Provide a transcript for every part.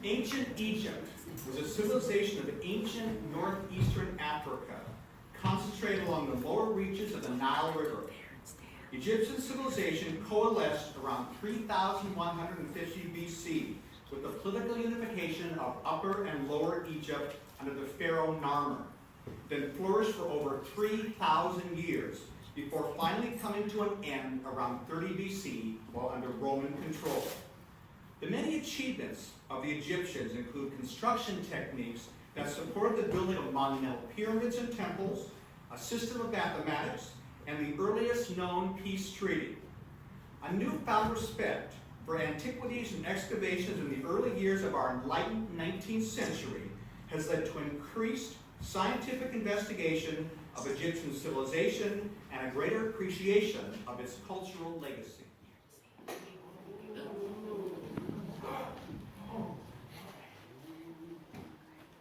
Ancient Egypt was a civilization of ancient northeastern Africa, concentrated along the lower reaches of the Nile River. Egyptian civilization coalesced around 3150 BC with the political unification of Upper and Lower Egypt under the pharaoh Narmer, then flourished for over 3,000 years before finally coming to an end around 30 BC while under Roman control. The many achievements of the Egyptians include construction techniques that supported the building of monumental pyramids and temples, a system of mathematics, and the earliest known peace treaty. A newfound respect for antiquities and excavations in the early years of our enlightened 19th century has led to increased scientific investigation of Egyptian civilization and a greater appreciation of its cultural legacy.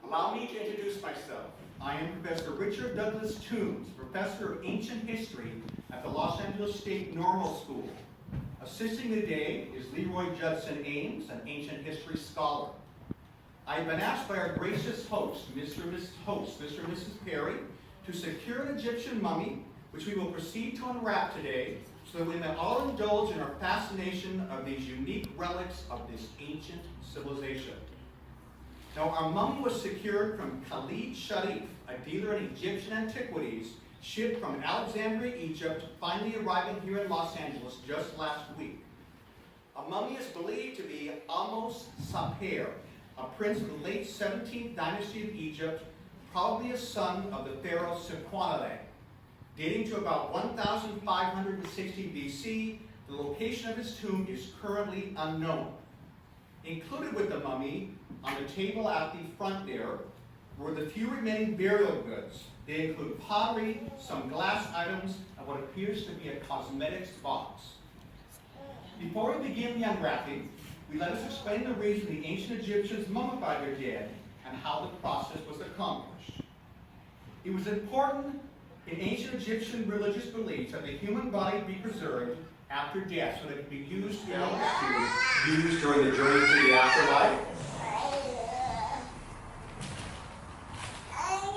Allow me to introduce myself. I am Professor Richard Douglas Toombs, Professor of Ancient History at the Los Angeles State Normal School. Assisting today is Leroy Judson Ames, an ancient history scholar. I have been asked by our gracious host, Mr. and Mrs. Perry, to secure an Egyptian mummy, which we will proceed to unwrap today, so that we may all indulge in our fascination of these unique relics of this ancient civilization. Now, our mummy was secured from Khalid Sharif, a dealer in Egyptian antiquities, shipped from Alexandria, Egypt, finally arriving here in Los Angeles just last week. A mummy is believed to be Amos Saper, a prince of the late 17th dynasty of Egypt, probably a son of the pharaoh Sequanale. Dating to about 1560 BC, the location of his tomb is currently unknown. Included with the mummy, on the table at the front there, were the few remaining burial goods. They include pottery, some glass items, and what appears to be a cosmetics box. Before we begin the unwrapping, let us explain the reason the ancient Egyptians mummified their dead and how the process was accomplished. It was important in ancient Egyptian religious beliefs that the human body be preserved after death so that it could be used during the journey to the afterlife.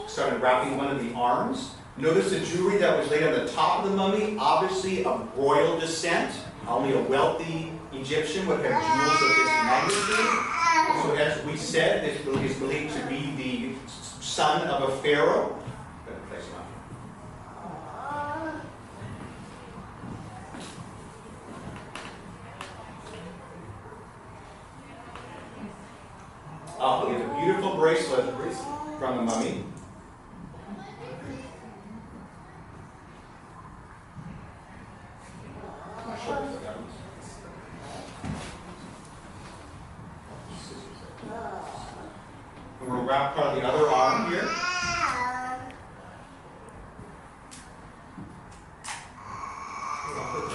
Started wrapping one of the arms. Notice the jewelry that was laid on the top of the mummy, obviously of royal descent. Only a wealthy Egyptian would have jewels of this magnitude. So as we said, this is believed to be the son of a pharaoh. Better place him up. Oh, look at the beautiful bracelet from the mummy. And we'll wrap part of the other arm here.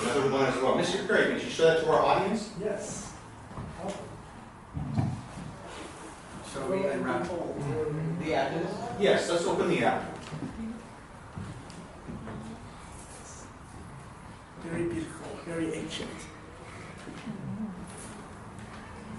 Another one as well. Mr. Craig, can you show that to our audience? Yes. Shall we unwrap the edges? Yes, let's open the apple. Very beautiful, very ancient.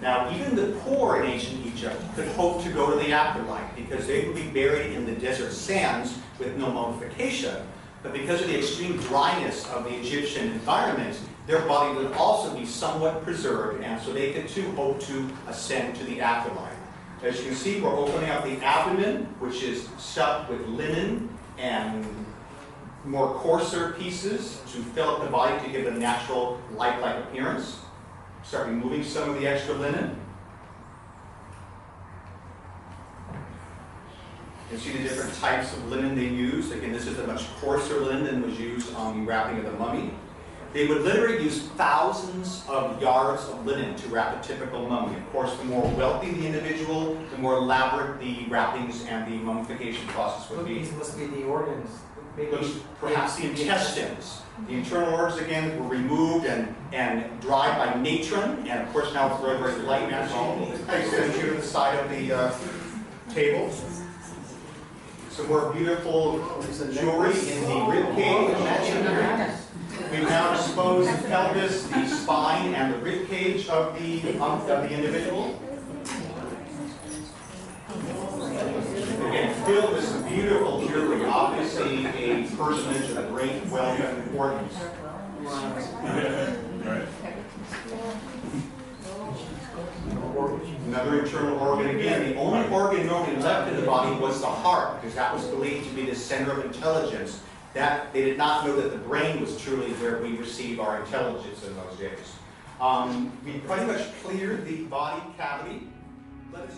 Now, even the poor in ancient Egypt could hope to go to the afterlife because they would be buried in the desert sands with no mummification. But because of the extreme dryness of the Egyptian environment, their body would also be somewhat preserved, and so they could too hope to ascend to the afterlife. As you can see, we're opening up the abdomen, which is stuffed with linen and more coarser pieces to fill up the body to give it a natural lifelike appearance. Start removing some of the extra linen. You can see the different types of linen they use. Again, this is a much coarser linen than was used on the wrapping of the mummy. They would literally use thousands of yards of linen to wrap a typical mummy. Of course, the more wealthy the individual, the more elaborate the wrappings and the mummification process would be. These must be the organs. Perhaps the intestines. The internal organs, again, were removed and dried by natron, and of course now it's very, very light natural. I send you to the side of the table. Some more beautiful jewelry in the rib cage. We've now disposed the pelvis, the spine, and the rib cage of the individual. filled with some beautiful jewelry, obviously a personage of great wealth and importance. Another internal organ. Again, the only organ normally left in the body was the heart, because that was believed to be the center of intelligence. That they did not know that the brain was truly where we receive our intelligence in those days. We pretty much cleared the body cavity. Let us